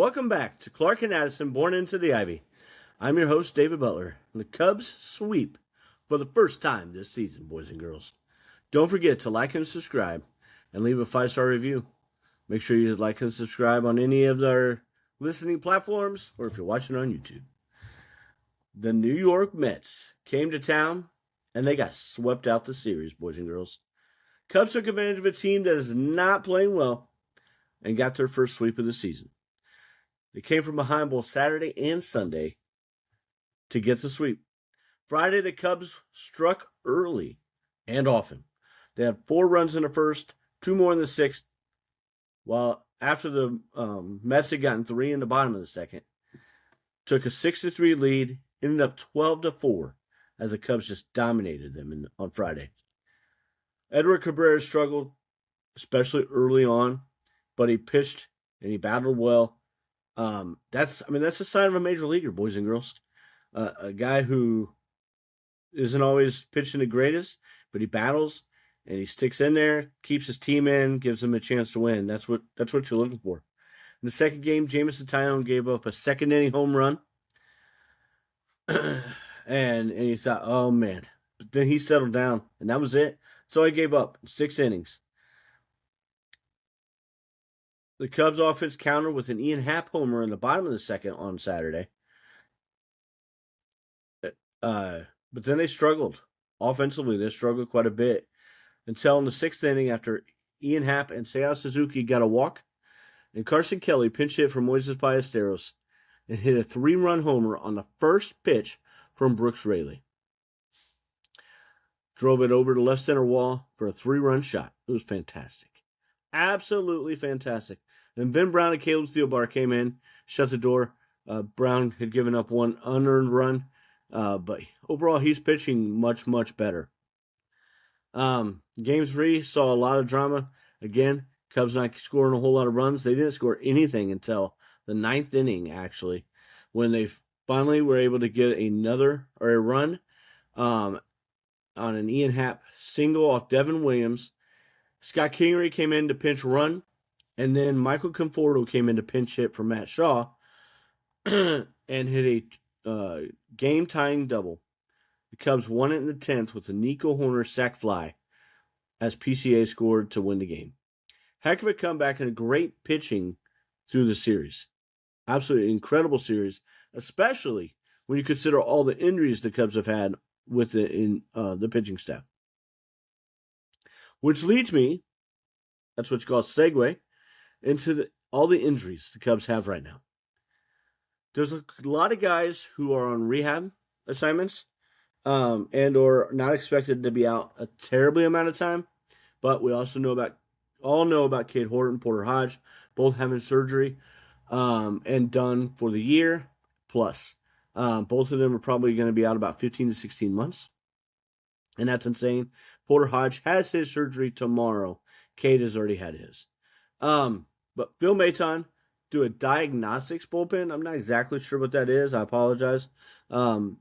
Welcome back to Clark and Addison, Born into the Ivy. I'm your host, David Butler. And the Cubs sweep for the first time this season, boys and girls. Don't forget to like and subscribe and leave a 5-star review. Make sure you like and subscribe on any of our listening platforms or if you're watching on YouTube. The New York Mets came to town and they got swept out the series, boys and girls. Cubs took advantage of a team that is not playing well and got their first sweep of the season. They came from behind both Saturday and Sunday to get the sweep. Friday, the Cubs struck early and often. They had 4 runs in the first, 2 more in the sixth, while after the Mets had gotten 3 in the bottom of the second. Took a 6-3 lead, ended up 12-4 as the Cubs just dominated them on Friday. Edward Cabrera struggled, especially early on, but he pitched and he battled well. That's a sign of a major leaguer, boys and girls. A guy who isn't always pitching the greatest, but he battles and he sticks in there, keeps his team in, gives them a chance to win. That's what you're looking for. In the second game, Jameson Taillon gave up a second inning home run, and you thought, oh man. But then he settled down, and that was it. So he gave up 6 innings. The Cubs offense countered with an Ian Happ homer in the bottom of the second on Saturday. But then they struggled. Offensively, they struggled quite a bit until in the 6th inning after Ian Happ and Seiya Suzuki got a walk, and Carson Kelly pinch hit for Moises Ballesteros and hit a 3-run homer on the first pitch from Brooks Raley. Drove it over the left center wall for a 3-run shot. It was fantastic. Absolutely fantastic. And Ben Brown and Caleb Thielbar came in, shut the door. Brown had given up 1 unearned run, but overall he's pitching much, much better. Game 3 saw a lot of drama. Again, Cubs not scoring a whole lot of runs. They didn't score anything until the 9th inning, actually, when they finally were able to get a run on an Ian Happ single off Devin Williams. Scott Kingery came in to pinch run, and then Michael Conforto came in to pinch hit for Matt Shaw and hit a game-tying double. The Cubs won it in the 10th with a Nico Hoerner sac fly as PCA scored to win the game. Heck of a comeback and a great pitching through the series. Absolutely incredible series, especially when you consider all the injuries the Cubs have had with the pitching staff. Which leads me, that's what you call a segue, into all the injuries the Cubs have right now. There's a lot of guys who are on rehab assignments and or not expected to be out a terribly amount of time, but we also know about Cade Horton, Porter Hodge, both having surgery and done for the year plus. Both of them are probably going to be out about 15 to 16 months. And that's insane. Porter Hodge has his surgery tomorrow. Cade has already had his. But Phil Maton do a diagnostics bullpen. I'm not exactly sure what that is. I apologize. And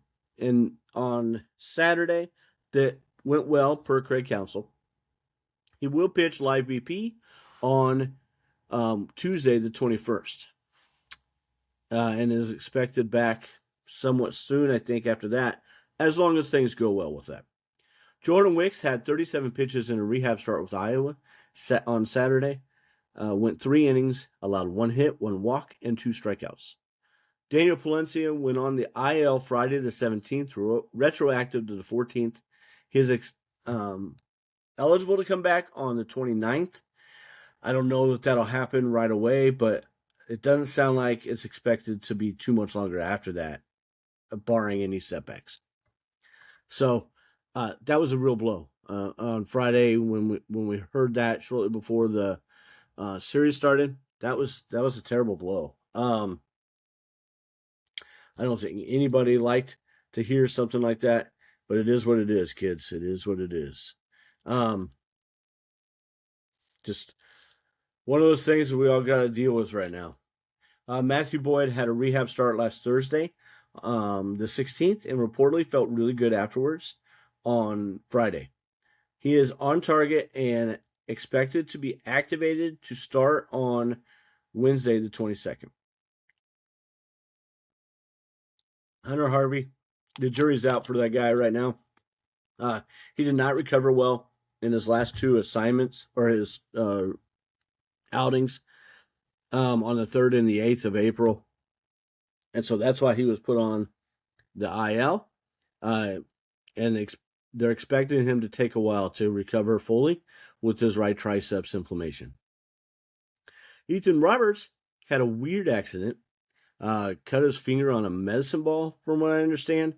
on Saturday, that went well per Craig Counsell. He will pitch live BP on Tuesday the 21st. And is expected back somewhat soon, I think, after that, as long as things go well with that. Jordan Wicks had 37 pitches in a rehab start with Iowa on Saturday. Went 3 innings, allowed 1 hit, 1 walk, and 2 strikeouts. Daniel Palencia went on the IL Friday the 17th, retroactive to the 14th. He's eligible to come back on the 29th. I don't know if that'll happen right away, but it doesn't sound like it's expected to be too much longer after that, barring any setbacks. So that was a real blow on Friday when we heard that shortly before the series started. That was a terrible blow. I don't think anybody liked to hear something like that, but it is what it is, kids. It is what it is. Just one of those things that we all got to deal with right now. Matthew Boyd had a rehab start last Thursday, the 16th, and reportedly felt really good afterwards on Friday. He is on target and expected to be activated to start on Wednesday the 22nd. Hunter Harvey, the jury's out for that guy right now. He did not recover well in his last two assignments or his outings on the 3rd and the 8th of April. And so that's why he was put on the IL. And they're expecting him to take a while to recover fully with his right triceps inflammation. Ethan Roberts had a weird accident. Cut his finger on a medicine ball, from what I understand.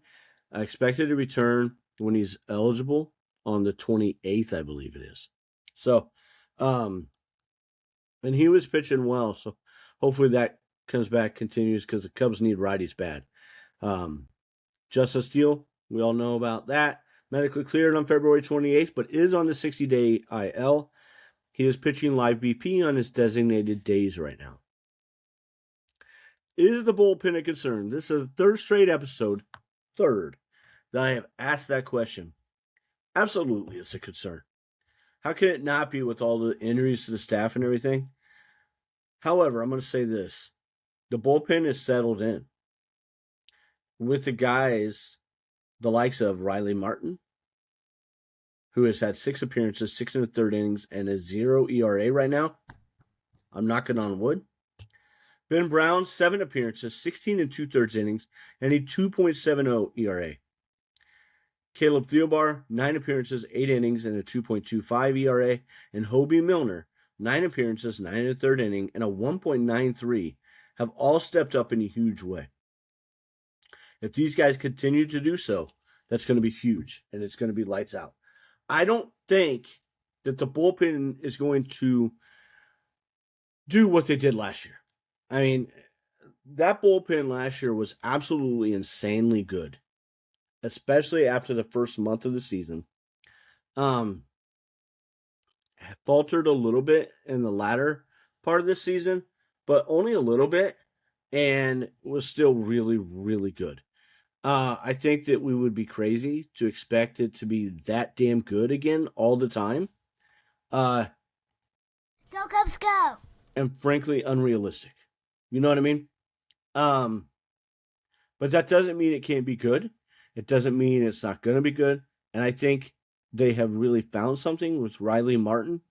Expected to return when he's eligible on the 28th, I believe it is. So, and he was pitching well. So hopefully that comes back, continues, because the Cubs need righties bad. Justice Steele, we all know about that. Medically cleared on February 28th, but is on the 60-day IL. He is pitching live BP on his designated days right now. Is the bullpen a concern? This is the third straight episode, that I have asked that question. Absolutely, it's a concern. How can it not be with all the injuries to the staff and everything? However, I'm going to say this. The bullpen is settled in. With the guys, the likes of Riley Martin, who has had 6 appearances, 6 1/3 innings, and a 0 ERA right now. I'm knocking on wood. Ben Brown, 7 appearances, 16 2/3 innings, and a 2.70 ERA. Caleb Thielbar, 9 appearances, 8 innings, and a 2.25 ERA. And Hobie Milner, 9 appearances, 9 1/3 inning, and a 1.93, have all stepped up in a huge way. If these guys continue to do so, that's going to be huge, and it's going to be lights out. I don't think that the bullpen is going to do what they did last year. I mean, that bullpen last year was absolutely insanely good, especially after the first month of the season. Faltered a little bit in the latter part of the season, but only a little bit, and was still really, really good. I think that we would be crazy to expect it to be that damn good again all the time. Go Cubs, go! And frankly, unrealistic. You know what I mean? But that doesn't mean it can't be good. It doesn't mean it's not going to be good. And I think they have really found something with Riley Martin.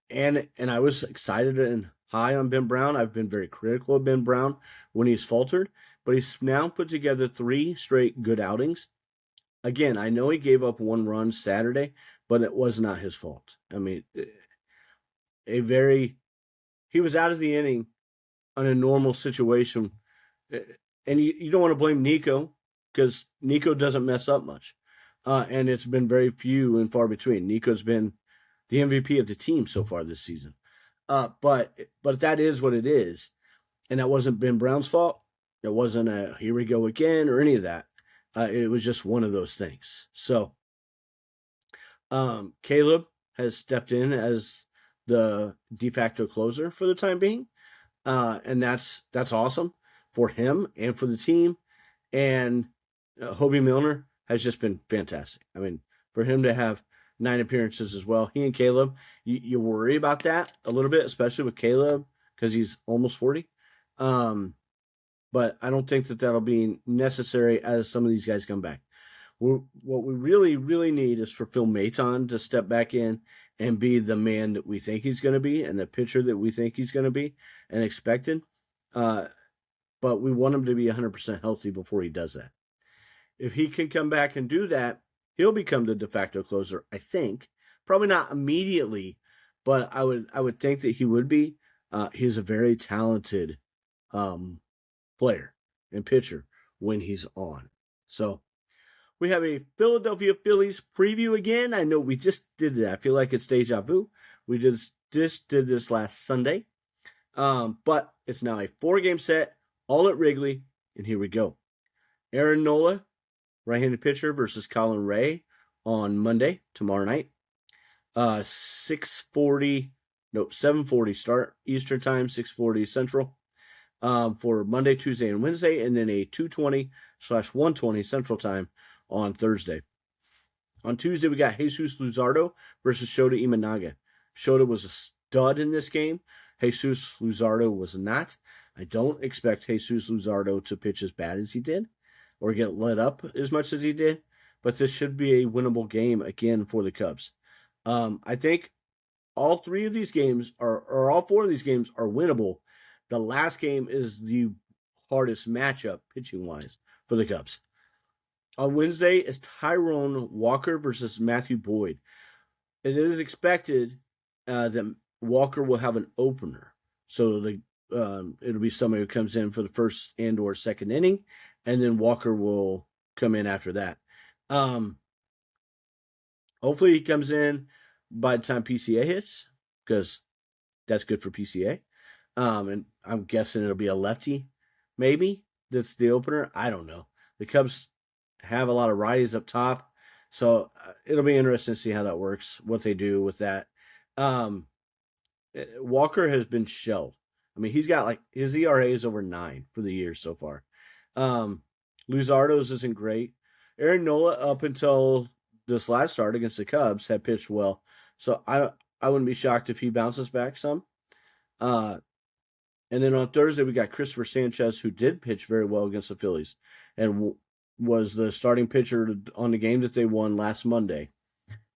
And I was excited and high on Ben Brown. I've been very critical of Ben Brown when he's faltered, but he's now put together 3 straight good outings. Again, I know he gave up 1 run Saturday, but it was not his fault. I mean, he was out of the inning on a normal situation. And you don't want to blame Nico, because Nico doesn't mess up much. And it's been very few and far between. Nico's been the MVP of the team so far this season. But that is what it is. And that wasn't Ben Brown's fault. It wasn't a here we go again or any of that. It was just one of those things. So Caleb has stepped in as the de facto closer for the time being. And that's awesome for him and for the team. And Hobie Milner has just been fantastic. I mean, for him to have 9 appearances as well, he and Caleb, you worry about that a little bit, especially with Caleb, because he's almost 40. But I don't think that that'll be necessary as some of these guys come back. What we really, really need is for Phil Maton to step back in and be the man that we think he's going to be and the pitcher that we think he's going to be and expected. But we want him to be 100% healthy before he does that. If he can come back and do that, he'll become the de facto closer, I think. Probably not immediately, but I would think that he would be. He's a very talented player and pitcher when he's on. So we have a Philadelphia Phillies preview again. I know we just did that. I feel like it's deja vu. We just did this last Sunday. But it's now a 4-game set, all at Wrigley, and here we go. Aaron Nola, right-handed pitcher, versus Colin Ray on Monday, tomorrow night. 7:40 start Eastern time, 6:40 Central. For Monday, Tuesday, and Wednesday, and then a 2:20/1:20 Central time on Thursday. On Tuesday, we got Jesus Luzardo versus Shota Imanaga. Shota was a stud in this game. Jesus Luzardo was not. I don't expect Jesus Luzardo to pitch as bad as he did. or get let up as much as he did, but this should be a winnable game again for the Cubs. I think all 3 of these games or all 4 of these games are winnable. The last game is the hardest matchup pitching wise for the Cubs. On Wednesday is Tyrone Walker versus Matthew Boyd. It is expected that Walker will have an opener, so it'll be somebody who comes in for the first and or second inning, and then Walker will come in after that. Hopefully he comes in by the time PCA hits, because that's good for PCA. And I'm guessing it'll be a lefty, maybe, that's the opener. I don't know. The Cubs have a lot of righties up top, so it'll be interesting to see how that works, what they do with that. Walker has been shelled. I mean, he's got his ERA is over 9 for the year so far. Luzardo's isn't great. Aaron Nola, up until this last start against the Cubs, had pitched well. So I wouldn't be shocked if he bounces back some. And then on Thursday, we got Christopher Sanchez, who did pitch very well against the Phillies and was the starting pitcher on the game that they won last Monday,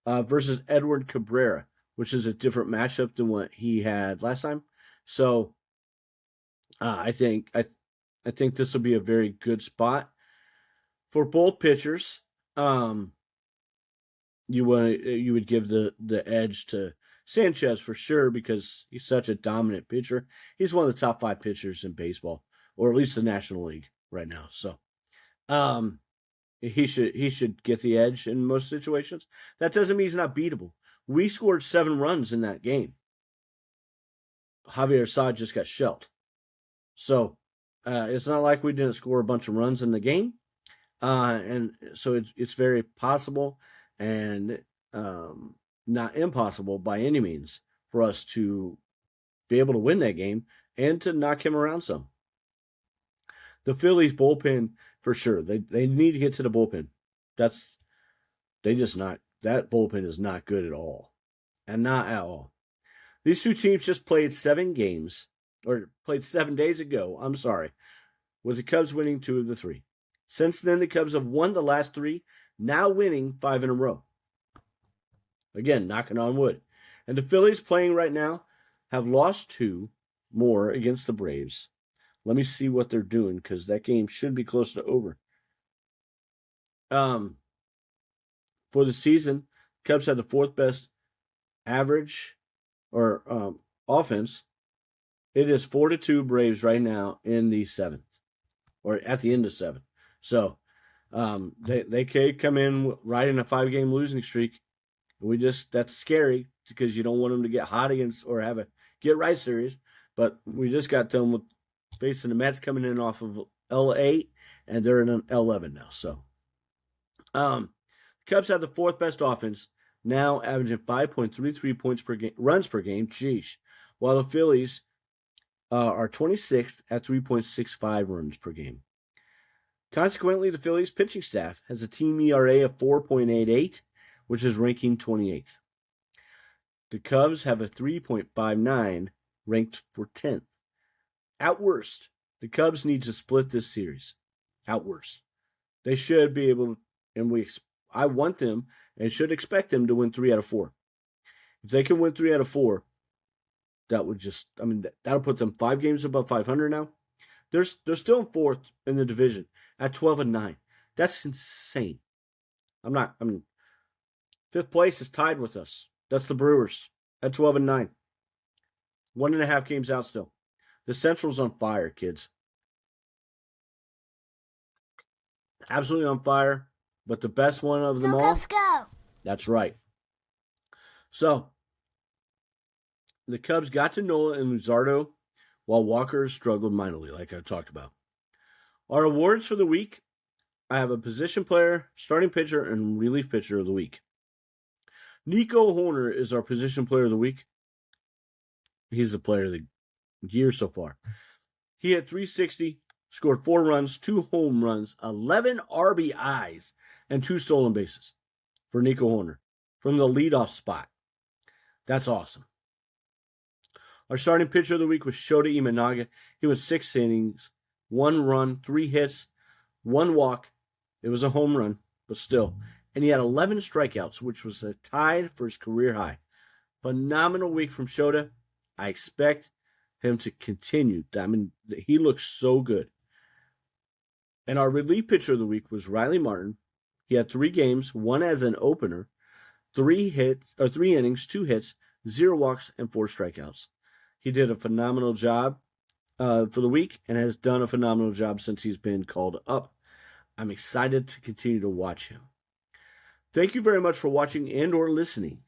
versus Edward Cabrera, which is a different matchup than what he had last time. So I think this will be a very good spot for both pitchers. You would give the edge to Sanchez for sure, because he's such a dominant pitcher. He's one of the top 5 pitchers in baseball, or at least the National League right now. So he should get the edge in most situations. That doesn't mean he's not beatable. We scored 7 runs in that game. Javier Assad just got shelled. So it's not like we didn't score a bunch of runs in the game. And so it's very possible and not impossible by any means for us to be able to win that game and to knock him around some. The Phillies bullpen, for sure, they need to get to the bullpen. That bullpen is not good at all. And not at all. These 2 teams just played 7 games, or played 7 days ago, I'm sorry, with the Cubs winning 2 of the 3. Since then, the Cubs have won the last 3, now winning 5 in a row. Again, knocking on wood. And the Phillies, playing right now, have lost 2 more against the Braves. Let me see what they're doing, because that game should be close to over. For the season, Cubs had the 4th best average or offense. It is 4-2 Braves right now in the 7th, or at the end of 7th. So they could come in right in a 5-game losing streak. That's scary, because you don't want them to get hot against or have a get right series. But we just got done with facing the Mets coming in off of L8, and they're in an L11 now. So Cubs have the 4th best offense, now averaging 5.33 points per game, runs per game. Sheesh. While the Phillies are 26th at 3.65 runs per game. Consequently, the Phillies pitching staff has a team ERA of 4.88, which is ranking 28th. The Cubs have a 3.59, ranked for 10th. At worst, the Cubs need to split this series. At worst. They should be able to, and I want them and should expect them to win 3 out of 4. If they can win 3 out of 4, that'll put them 5 games above 500 now. They're still in 4th in the division at 12-9. That's insane. 5th place is tied with us. That's the Brewers at 12-9. 1.5 games out still. The Central's on fire, kids. Absolutely on fire. But the best one of them all. Cubs, go! That's right. So, the Cubs got to Nola and Luzardo, while Walker struggled minorly, like I talked about. Our awards for the week, I have a position player, starting pitcher, and relief pitcher of the week. Nico Hoerner is our position player of the week. He's the player of the year so far. He had 360, scored 4 runs, 2 home runs, 11 RBIs, and 2 stolen bases for Nico Hoerner from the leadoff spot. That's awesome. Our starting pitcher of the week was Shota Imanaga. He went 6 innings, 1 run, 3 hits, 1 walk, It was a home run, but still. And he had 11 strikeouts, which was tied for his career high. Phenomenal week from Shota. I expect him to continue. I mean, he looks so good. And our relief pitcher of the week was Riley Martin. He had 3 games, one as an opener, 3 innings, 2 hits, 0 walks, and 4 strikeouts. He did a phenomenal job for the week and has done a phenomenal job since he's been called up. I'm excited to continue to watch him. Thank you very much for watching and or listening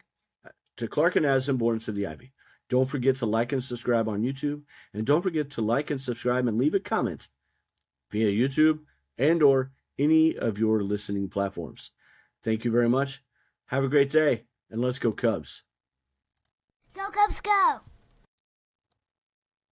to Clark and Addison Born to the Ivy. Don't forget to like and subscribe on YouTube, and don't forget to like and subscribe and leave a comment via YouTube and or any of your listening platforms. Thank you very much. Have a great day, and let's go Cubs. Go Cubs, go!